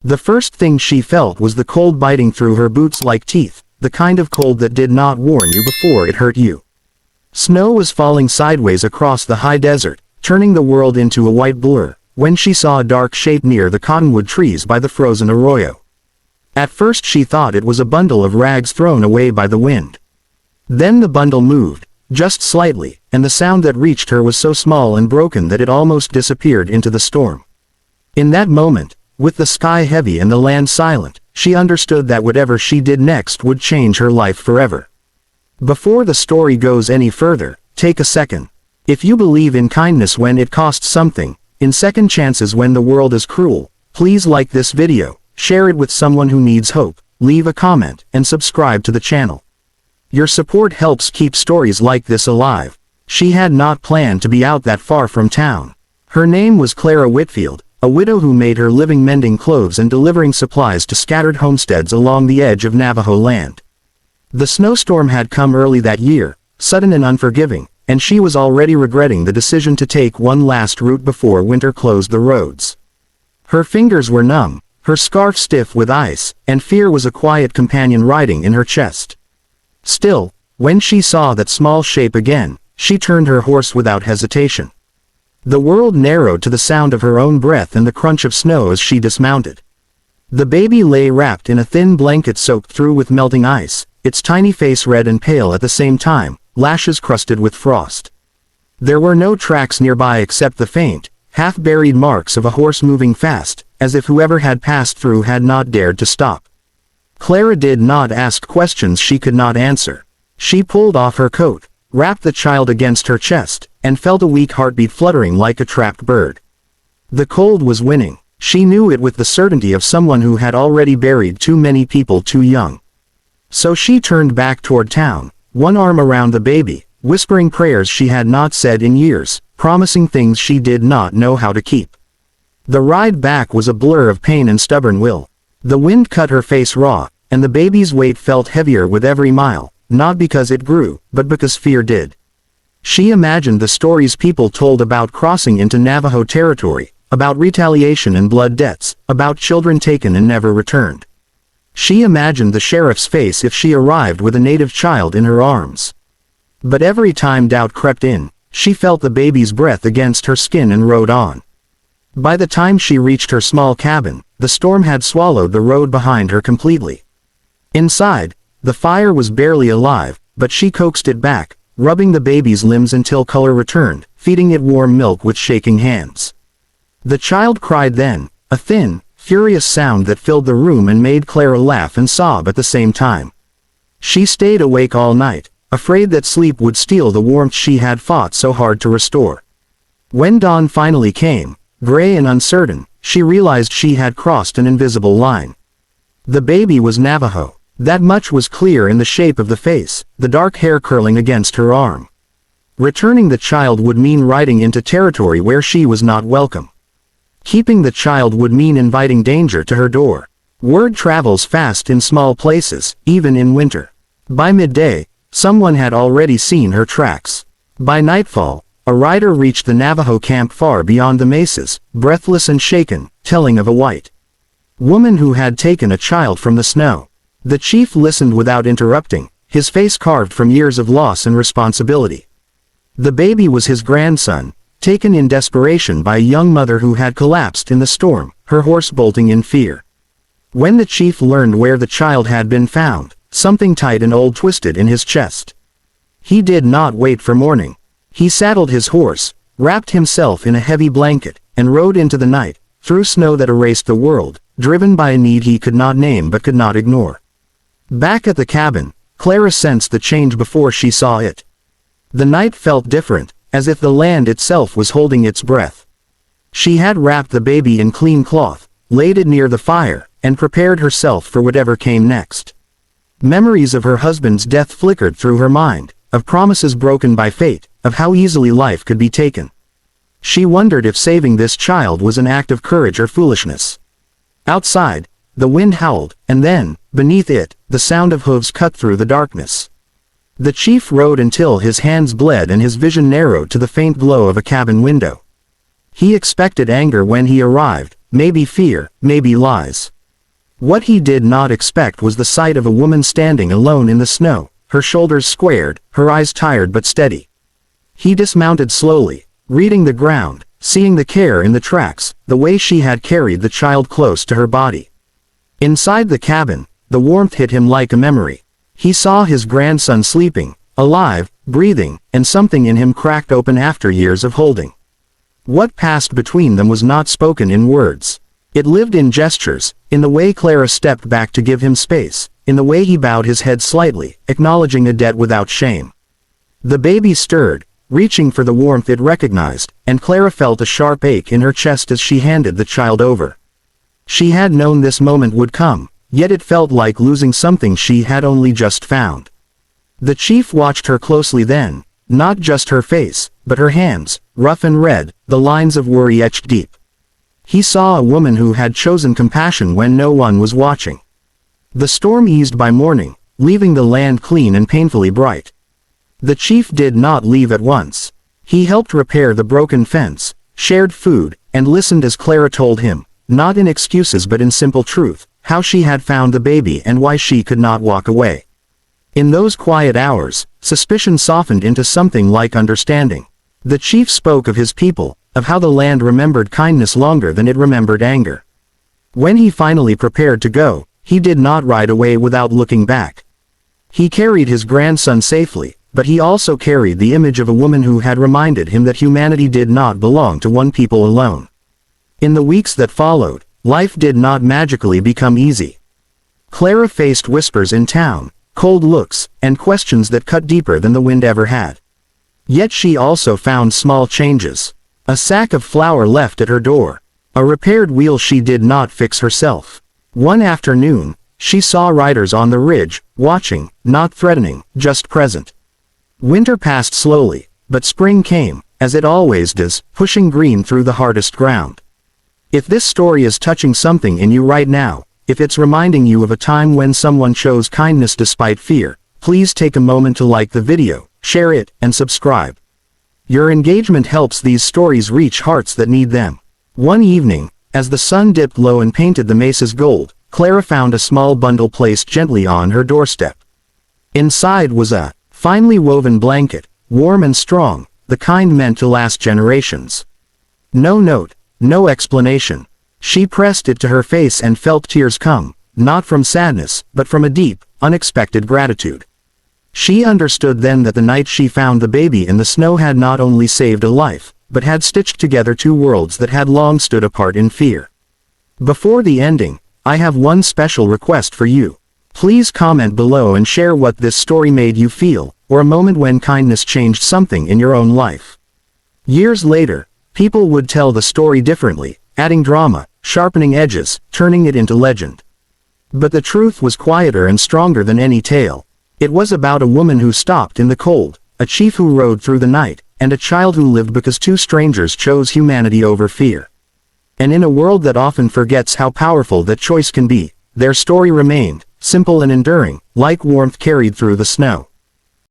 The first thing she felt was the cold biting through her boots like teeth, the kind of cold that did not warn you before it hurt you. Snow was falling sideways across the high desert, turning the world into a white blur, when she saw a dark shape near the cottonwood trees by the frozen arroyo. At first she thought it was a bundle of rags thrown away by the wind. Then the bundle moved, just slightly, and the sound that reached her was so small and broken that it almost disappeared into the storm. In that moment, with the sky heavy and the land silent, she understood that whatever she did next would change her life forever. Before the story goes any further, take a second. If you believe in kindness when it costs something, in second chances when the world is cruel, please like this video, share it with someone who needs hope, leave a comment, and subscribe to the channel. Your support helps keep stories like this alive. She had not planned to be out that far from town. Her name was Clara Whitfield, a widow who made her living mending clothes and delivering supplies to scattered homesteads along the edge of Navajo land. The snowstorm had come early that year, sudden and unforgiving, and she was already regretting the decision to take one last route before winter closed the roads. Her fingers were numb, her scarf stiff with ice, and fear was a quiet companion riding in her chest. Still, when she saw that small shape again, she turned her horse without hesitation. The world narrowed to the sound of her own breath and the crunch of snow as she dismounted. The baby lay wrapped in a thin blanket soaked through with melting ice, its tiny face red and pale at the same time, lashes crusted with frost. There were no tracks nearby except the faint, half-buried marks of a horse moving fast, as if whoever had passed through had not dared to stop. Clara did not ask questions she could not answer. She pulled off her coat, wrapped the child against her chest, and felt a weak heartbeat fluttering like a trapped bird. The cold was winning. She knew it with the certainty of someone who had already buried too many people too young. So she turned back toward town, one arm around the baby, whispering prayers she had not said in years, promising things she did not know how to keep. The ride back was a blur of pain and stubborn will. The wind cut her face raw, and the baby's weight felt heavier with every mile, not because it grew, but because fear did. She imagined the stories people told about crossing into Navajo territory, about retaliation and blood debts, about children taken and never returned. She imagined the sheriff's face if she arrived with a native child in her arms. But every time doubt crept in, she felt the baby's breath against her skin and rode on. By the time she reached her small cabin, the storm had swallowed the road behind her completely. Inside, the fire was barely alive, but she coaxed it back, rubbing the baby's limbs until color returned, feeding it warm milk with shaking hands. The child cried then, a thin, furious sound that filled the room and made Clara laugh and sob at the same time. She stayed awake all night, afraid that sleep would steal the warmth she had fought so hard to restore. When dawn finally came, gray and uncertain, she realized she had crossed an invisible line. The baby was Navajo. That much was clear in the shape of the face, the dark hair curling against her arm. Returning the child would mean riding into territory where she was not welcome. Keeping the child would mean inviting danger to her door. Word travels fast in small places, even in winter. By midday, someone had already seen her tracks. By nightfall, a rider reached the Navajo camp far beyond the mesas, breathless and shaken, telling of a white woman who had taken a child from the snow. The chief listened without interrupting, his face carved from years of loss and responsibility. The baby was his grandson, taken in desperation by a young mother who had collapsed in the storm, her horse bolting in fear. When the chief learned where the child had been found, something tight and old twisted in his chest. He did not wait for morning. He saddled his horse, wrapped himself in a heavy blanket, and rode into the night, through snow that erased the world, driven by a need he could not name but could not ignore. Back at the cabin, Clara sensed the change before she saw it. The night felt different, as if the land itself was holding its breath. She had wrapped the baby in clean cloth, laid it near the fire, and prepared herself for whatever came next. Memories of her husband's death flickered through her mind, of promises broken by fate, of how easily life could be taken. She wondered if saving this child was an act of courage or foolishness. Outside, the wind howled, and then, beneath it, the sound of hooves cut through the darkness. The chief rode until his hands bled and his vision narrowed to the faint glow of a cabin window. He expected anger when he arrived, maybe fear, maybe lies. What he did not expect was the sight of a woman standing alone in the snow, her shoulders squared, her eyes tired but steady. He dismounted slowly, reading the ground, seeing the care in the tracks, the way she had carried the child close to her body. Inside the cabin, the warmth hit him like a memory. He saw his grandson sleeping, alive, breathing, and something in him cracked open after years of holding. What passed between them was not spoken in words. It lived in gestures, in the way Clara stepped back to give him space, in the way he bowed his head slightly, acknowledging a debt without shame. The baby stirred, reaching for the warmth it recognized, and Clara felt a sharp ache in her chest as she handed the child over. She had known this moment would come, yet it felt like losing something she had only just found. The chief watched her closely then, not just her face, but her hands, rough and red, the lines of worry etched deep. He saw a woman who had chosen compassion when no one was watching. The storm eased by morning, leaving the land clean and painfully bright. The chief did not leave at once. He helped repair the broken fence, shared food, and listened as Clara told him, not in excuses but in simple truth, how she had found the baby and why she could not walk away. In those quiet hours, suspicion softened into something like understanding. The chief spoke of his people, of how the land remembered kindness longer than it remembered anger. When he finally prepared to go, he did not ride away without looking back. He carried his grandson safely, but he also carried the image of a woman who had reminded him that humanity did not belong to one people alone. In the weeks that followed, life did not magically become easy. Clara faced whispers in town, cold looks, and questions that cut deeper than the wind ever had. Yet she also found small changes. A sack of flour left at her door. A repaired wheel she did not fix herself. One afternoon, she saw riders on the ridge, watching, not threatening, just present. Winter passed slowly, but spring came, as it always does, pushing green through the hardest ground. If this story is touching something in you right now, if it's reminding you of a time when someone chose kindness despite fear, please take a moment to like the video, share it, and subscribe. Your engagement helps these stories reach hearts that need them. One evening, as the sun dipped low and painted the mesas gold, Clara found a small bundle placed gently on her doorstep. Inside was a finely woven blanket, warm and strong, the kind meant to last generations. No note, no explanation. She pressed it to her face and felt tears come, not from sadness, but from a deep, unexpected gratitude. She understood then that the night she found the baby in the snow had not only saved a life, but had stitched together two worlds that had long stood apart in fear. Before the ending, I have one special request for you. Please comment below and share what this story made you feel, or a moment when kindness changed something in your own life. Years later, people would tell the story differently, adding drama, sharpening edges, turning it into legend. But the truth was quieter and stronger than any tale. It was about a woman who stopped in the cold, a chief who rode through the night, and a child who lived because two strangers chose humanity over fear. And in a world that often forgets how powerful that choice can be, their story remained, simple and enduring, like warmth carried through the snow.